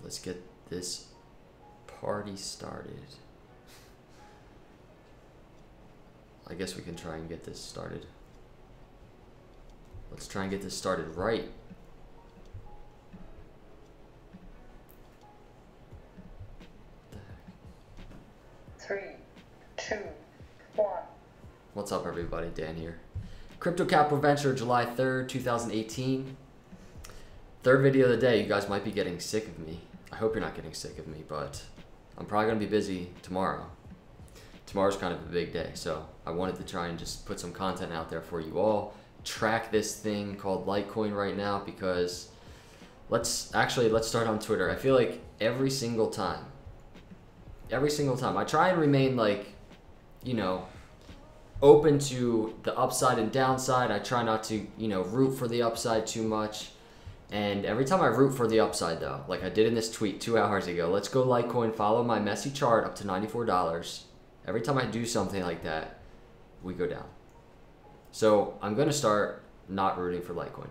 Let's get this party started. I guess we can try and get this started. Let's try and get this started right. Three, two, one. What's up, everybody? Dan here. Crypto Capital Venture, July 3rd, 2018. Third video of the day. You guys might be getting sick of me. I hope you're not getting sick of me, but I'm probably going to be busy tomorrow. Tomorrow's kind of a big day, so I wanted to try and just put some content out there for you all. Track this thing called Litecoin right now, because let's start on Twitter. I feel like every single time I try and remain, like, you know, open to the upside and downside. I try not to, you know, root for the upside too much. And every time I root for the upside, though, like I did in this tweet 2 hours ago, let's go Litecoin, follow my messy chart up to $94. Every time I do something like that, we go down. So I'm going to start not rooting for Litecoin.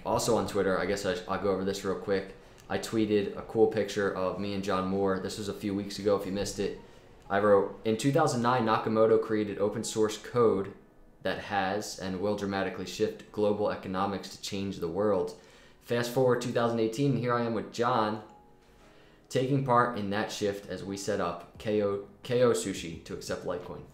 Also on Twitter, I guess I'll go over this real quick. I tweeted a cool picture of me and John Moore. This was a few weeks ago if you missed it. I wrote, in 2009, Nakamoto created open source code that has and will dramatically shift global economics to change the world. Fast forward 2018, and here I am with John, taking part in that shift as we set up KO Sushi to accept Litecoin. And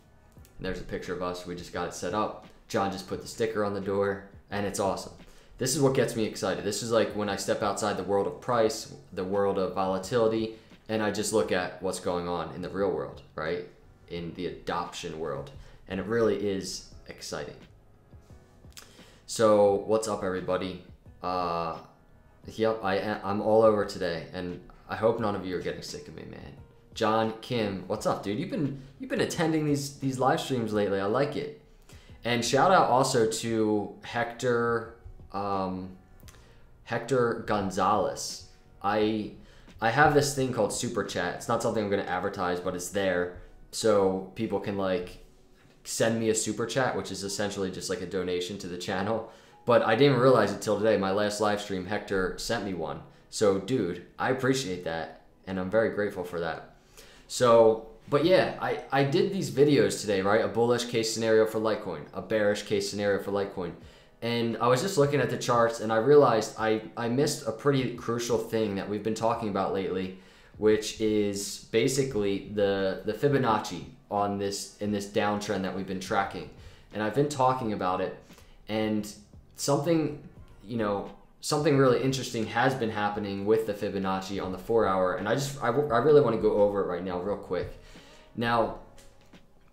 there's a picture of us. We just got it set up. John just put the sticker on the door, and it's awesome. This is what gets me excited. This is like when I step outside the world of price, the world of volatility, and I just look at what's going on in the real world, right? In the adoption world. And it really is exciting. So what's up, everybody? Yep, I'm all over today, and I hope none of you are getting sick of me, man. John, Kim, what's up, dude? You've been attending these live streams lately. I like it. And shout out also to Hector Gonzalez. I have this thing called Super Chat. It's not something I'm going to advertise, but it's there so people can, like, send me a Super Chat, which is essentially just like a donation to the channel. But I didn't realize it till today. My last live stream, Hector sent me one. So, dude, I appreciate that, and I'm very grateful for that. So, but yeah, I did these videos today, right? A bullish case scenario for Litecoin, a bearish case scenario for Litecoin. And I was just looking at the charts, and I realized I missed a pretty crucial thing that we've been talking about lately, which is basically the Fibonacci in this downtrend that we've been tracking. And I've been talking about it, and something really interesting has been happening with the Fibonacci on the 4 hour, and I really want to go over it right now real quick. Now,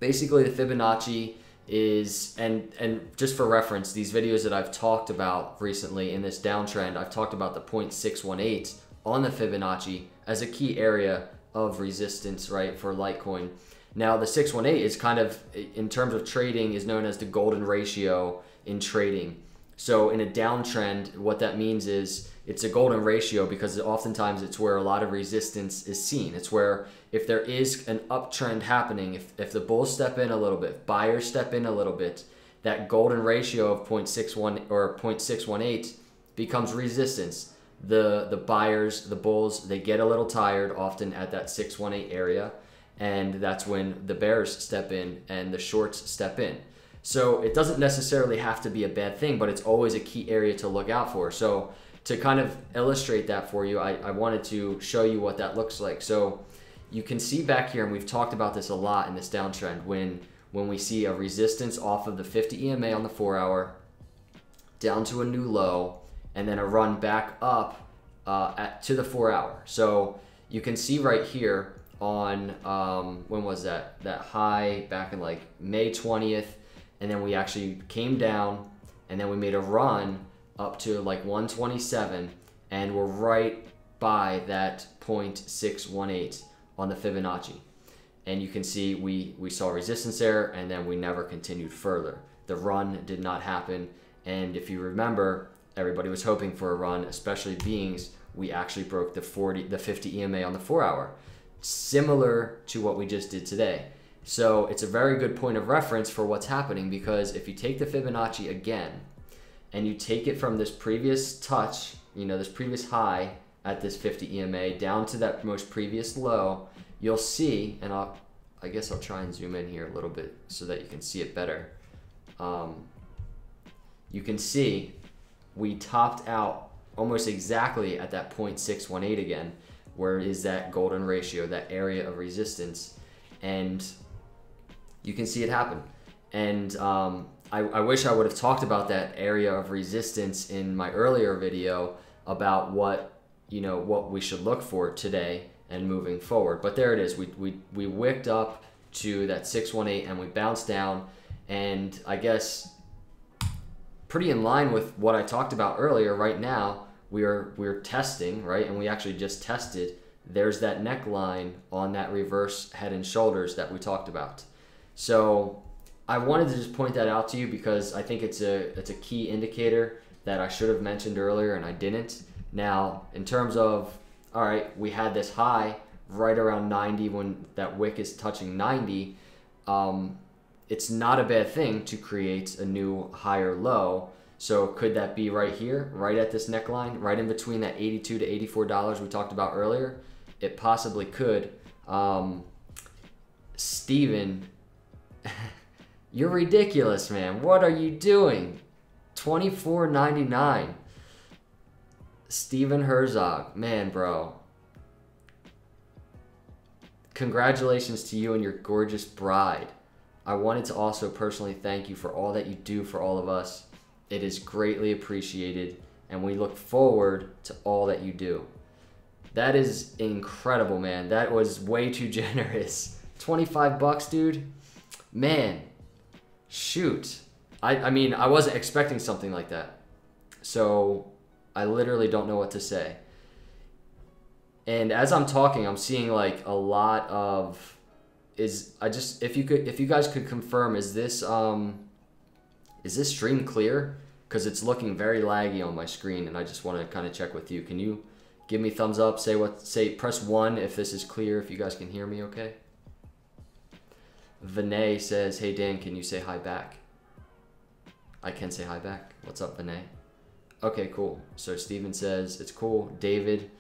basically the Fibonacci is, and just for reference, these videos that I've talked about recently in this downtrend, I've talked about the 0.618 on the Fibonacci as a key area of resistance, right, for Litecoin. Now, the 618 is kind of, in terms of trading, is known as the golden ratio in trading. So in a downtrend, what that means is it's a golden ratio because oftentimes it's where a lot of resistance is seen. It's where if there is an uptrend happening, if the bulls step in a little bit, if buyers step in a little bit, that golden ratio of 0.61 or 0.618 becomes resistance. The buyers, the bulls, they get a little tired often at that 618 area, and that's when the bears step in and the shorts step in. So it doesn't necessarily have to be a bad thing, but it's always a key area to look out for. So to kind of illustrate that for you, I wanted to show you what that looks like. So you can see back here, and we've talked about this a lot in this downtrend, when we see a resistance off of the 50 EMA on the 4 hour down to a new low, and then a run back up to the 4 hour. So you can see right here on, when was that high back in like May 20th, and then we actually came down, and then we made a run up to like 127, and we're right by that 0.618 on the Fibonacci. And you can see we saw resistance there, and then we never continued further. The run did not happen, and if you remember, everybody was hoping for a run, especially beings. We actually broke the 50 EMA on the 4 hour, similar to what we just did today. So it's a very good point of reference for what's happening, because if you take the Fibonacci again and you take it from this previous touch, you know, this previous high at this 50 EMA down to that most previous low, you'll see, and I guess I'll try and zoom in here a little bit so that you can see it better. You can see we topped out almost exactly at that 0.618 again, where is that golden ratio, that area of resistance, and you can see it happen. And I wish I would have talked about that area of resistance in my earlier video about what we should look for today and moving forward. But there it is. We wicked up to that 618 and we bounced down, and I guess pretty in line with what I talked about earlier. Right now we're testing, right? And we actually just tested. There's that neckline on that reverse head and shoulders that we talked about. So I wanted to just point that out to you because I think it's a key indicator that I should have mentioned earlier and I didn't. Now, in terms of, all right, we had this high right around 90 when that wick is touching 90. It's not a bad thing to create a new higher low. So could that be right here, right at this neckline, right in between that $82 to $84 we talked about earlier? It possibly could. Steven, you're ridiculous, man. What are you doing? $24.99. Steven Herzog, man, bro. Congratulations to you and your gorgeous bride. I wanted to also personally thank you for all that you do for all of us. It is greatly appreciated, and we look forward to all that you do. That is incredible, man. That was way too generous. 25 bucks, dude. Man, shoot. I mean, I wasn't expecting something like that. So I literally don't know what to say. And as I'm talking, I'm seeing like a lot of if you guys could confirm, is this stream clear? Because it's looking very laggy on my screen, and I just want to kind of check with you. Can you give me thumbs up? Press 1 if this is clear, if you guys can hear me okay. Vinay says, hey Dan, can you say hi back? I can say hi back. What's up, Vinay? Okay, cool. So Steven says, it's cool. David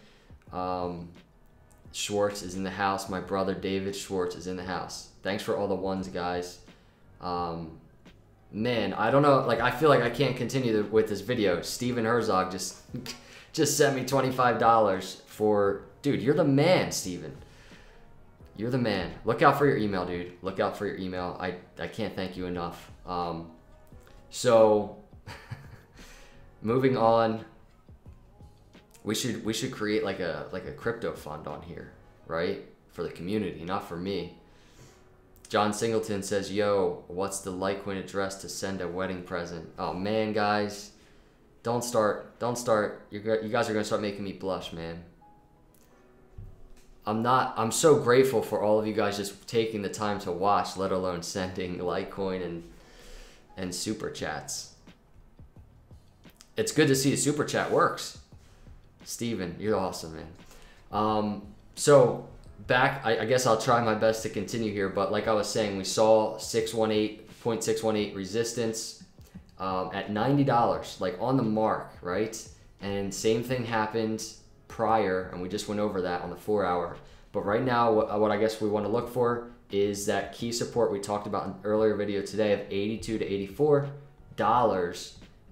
Schwartz is in the house. My brother David Schwartz is in the house. Thanks for all the ones, guys. Man, I don't know. Like, I feel like I can't continue with this video. Steven Herzog just sent me $25 for... Dude, you're the man, Steven. You're the man. Look out for your email, dude. Look out for your email. I can't thank you enough. So, moving on. We should create like a crypto fund on here, right? For the community, not for me. John Singleton says, yo, what's the Litecoin address to send a wedding present? Oh man, guys, don't start. You guys are gonna start making me blush, man. I'm so grateful for all of you guys just taking the time to watch, let alone sending Litecoin and super chats. It's good to see the super chat works. Steven, you're awesome, man. So back, I guess I'll try my best to continue here, but like I was saying, we saw 0.618 resistance at $90, like on the mark, right? And same thing happened prior, and we just went over that on the 4 hour. But right now, what I guess we want to look for is that key support we talked about in an earlier video today of $82 to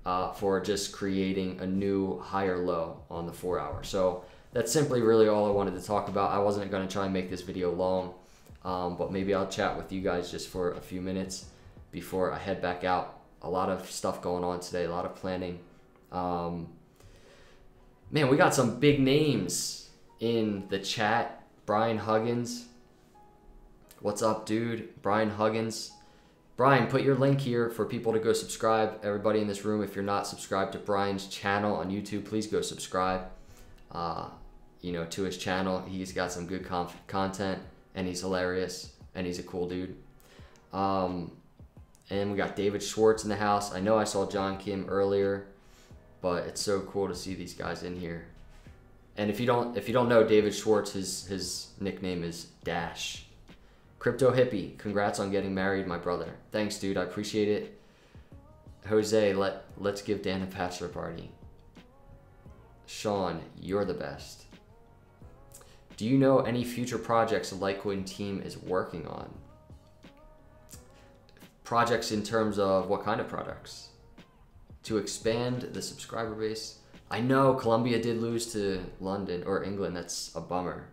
$84 for just creating a new higher low on the 4 hour. So that's simply really all I wanted to talk about. I wasn't going to try and make this video long, but maybe I'll chat with you guys just for a few minutes before I head back out. A lot of stuff going on today, a lot of planning. Man, we got some big names in the chat. Brian Huggins. What's up, dude? Brian Huggins. Brian, put your link here for people to go subscribe. Everybody in this room, if you're not subscribed to Brian's channel on YouTube, please go subscribe. To his channel. He's got some good content, and he's hilarious, and he's a cool dude. And we got David Schwartz in the house. I know I saw John Kim earlier, but it's so cool to see these guys in here. And if you don't know David Schwartz, his nickname is Dash. Crypto Hippie, congrats on getting married, my brother. Thanks, dude. I appreciate it. Jose, let's give Dan a bachelor party. Sean, you're the best. Do you know any future projects the Litecoin team is working on? Projects in terms of what kind of products? To expand the subscriber base? I know Colombia did lose to London or England. That's a bummer.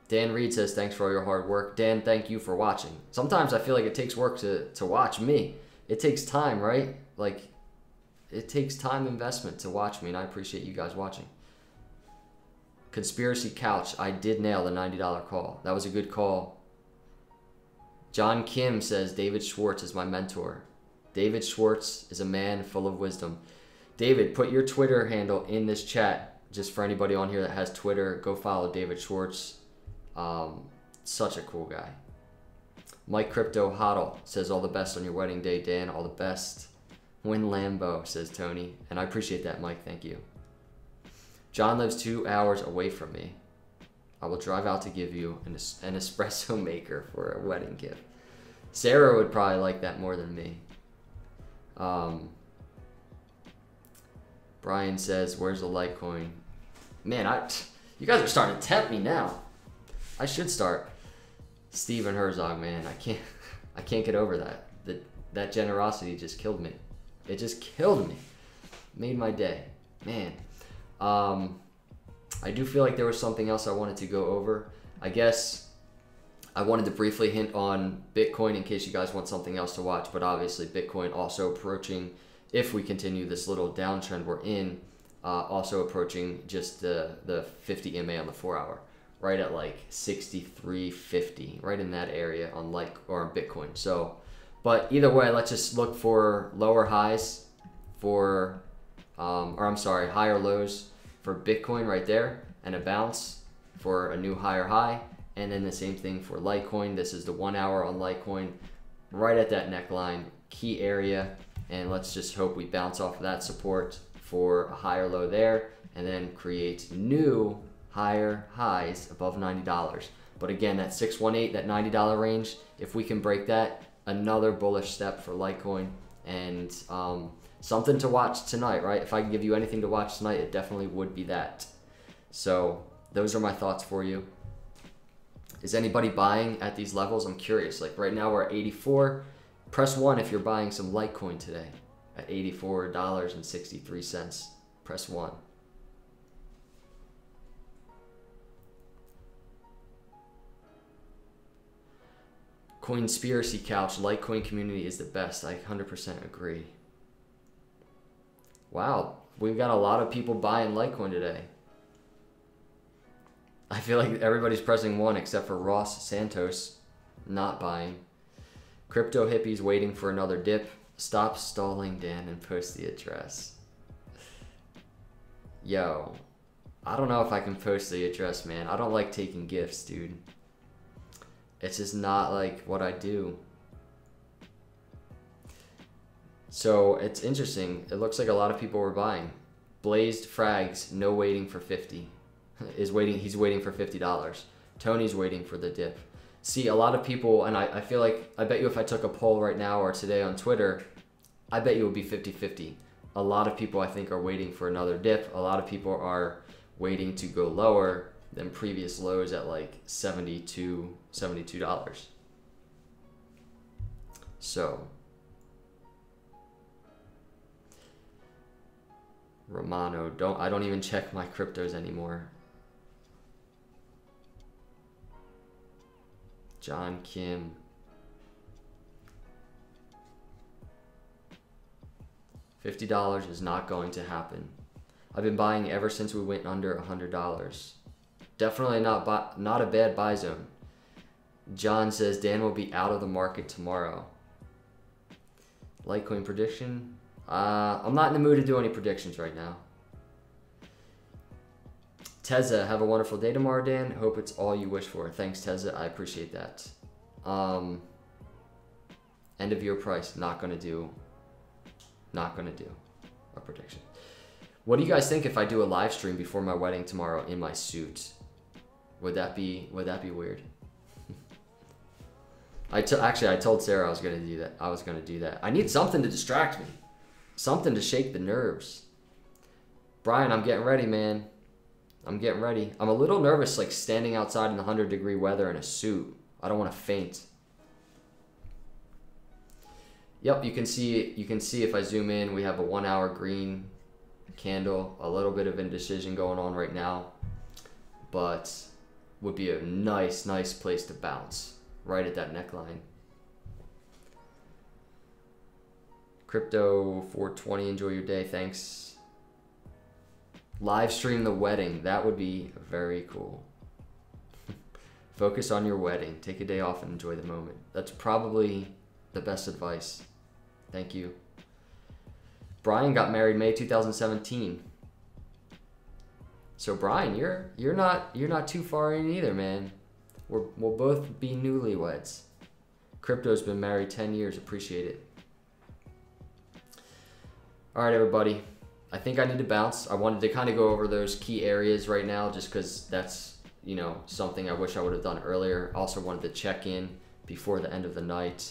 Dan Reed says, thanks for all your hard work. Dan, thank you for watching. Sometimes I feel like it takes work to watch me. It takes time, right? Like, it takes time investment to watch me, and I appreciate you guys watching. Conspiracy Couch, I did nail the $90 call. That was a good call. John Kim says, David Schwartz is my mentor. David Schwartz is a man full of wisdom. David, put your Twitter handle in this chat. Just for anybody on here that has Twitter, go follow David Schwartz. Such a cool guy. Mike Crypto Hodl says, all the best on your wedding day, Dan. All the best. Win Lambo, says Tony. And I appreciate that, Mike. Thank you. John lives 2 hours away from me. I will drive out to give you an espresso maker for a wedding gift. Sarah would probably like that more than me. Brian says, where's the Litecoin? Man, you guys are starting to tempt me now. I should start. Steven Herzog, man, I can't get over that. That generosity just killed me. It just killed me. Made my day. Man. I do feel like there was something else I wanted to go over. I guess I wanted to briefly hint on Bitcoin in case you guys want something else to watch, but obviously Bitcoin also approaching, if we continue this little downtrend we're in, also approaching just the 50 MA on the 4 hour, right at like 63.50, right in that area on on Bitcoin. So, but either way, let's just look for lower highs for, higher lows for Bitcoin right there, and a bounce for a new higher high, and then the same thing for Litecoin. This is the 1 hour on Litecoin, right at that neckline, key area, and let's just hope we bounce off of that support for a higher low there, and then create new higher highs above $90. But again, that 618, that $90 range, if we can break that, another bullish step for Litecoin, and something to watch tonight, right? If I can give you anything to watch tonight, it definitely would be that. So those are my thoughts for you. Is anybody buying at these levels? I'm curious. Like right now we're at 84. Press 1 if you're buying some Litecoin today at $84.63. Press 1. Coinspiracy Couch, Litecoin community is the best. I 100% agree. Wow, we've got a lot of people buying Litecoin today. I feel like everybody's pressing 1 except for Ross Santos not buying. Crypto hippies waiting for another dip. Stop stalling, Dan, and post the address. Yo, I don't know if I can post the address, man. I don't like taking gifts, dude. It's just not like what I do. So it's interesting. It looks like a lot of people were buying. Blazed Frags, no waiting for 50. He's waiting for $50. Tony's waiting for the dip. See, a lot of people, and I feel like, I bet you if I took a poll right now or today on Twitter, I bet you it would be 50-50. A lot of people, I think, are waiting for another dip. A lot of people are waiting to go lower than previous lows at like $72. So, Romano, I don't even check my cryptos anymore. John Kim. $50 is not going to happen. I've been buying ever since we went under $100. Definitely not a bad buy zone. John says Dan will be out of the market tomorrow. Litecoin prediction. I'm not in the mood to do any predictions right now. Teza, have a wonderful day tomorrow, Dan. Hope it's all you wish for. Thanks, Teza. I appreciate that. End of year price. Not gonna do a prediction. What do you guys think if I do a live stream before my wedding tomorrow in my suit? Would that be weird? Actually, I told Sarah I was gonna do that. I need something to distract me. something to shake the nerves. Brian, I'm getting ready, man. I'm getting ready. I'm a little nervous, like standing outside in the 100-degree weather in a suit. I don't want to faint. Yep, you can see if I zoom in, we have a 1 hour green candle, a little bit of indecision going on right now, but would be a nice place to bounce right at that neckline. Crypto 420, enjoy your day, thanks. Live stream the wedding, that would be very cool. Focus on your wedding, take a day off and enjoy the moment. That's probably the best advice. Thank you. Brian got married May 2017. So Brian, you're not too far in either, man. We'll both be newlyweds. Crypto's been married 10 years. Appreciate it. All right, everybody. I think I need to bounce. I wanted to kind of go over those key areas right now, just because that's, you know, something I wish I would have done earlier. Also wanted to check in before the end of the night.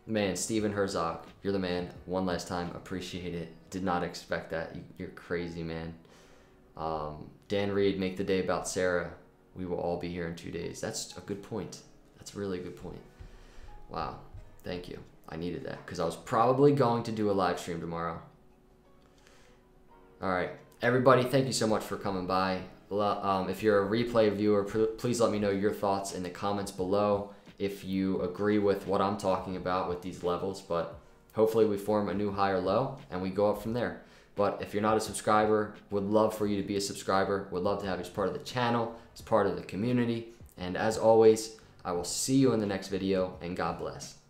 Man, Steven Herzog, you're the man. One last time, appreciate it. Did not expect that. You're crazy, man. Dan Reed, make the day about Sarah. We will all be here in 2 days. That's a good point. That's a really good point. Wow, thank you. I needed that because I was probably going to do a live stream tomorrow. All right, everybody, thank you so much for coming by. If you're a replay viewer, please let me know your thoughts in the comments below if you agree with what I'm talking about with these levels, but hopefully we form a new high or low and we go up from there. But if you're not a subscriber, would love for you to be a subscriber. Would love to have you as part of the channel, as part of the community. And as always, I will see you in the next video, and God bless.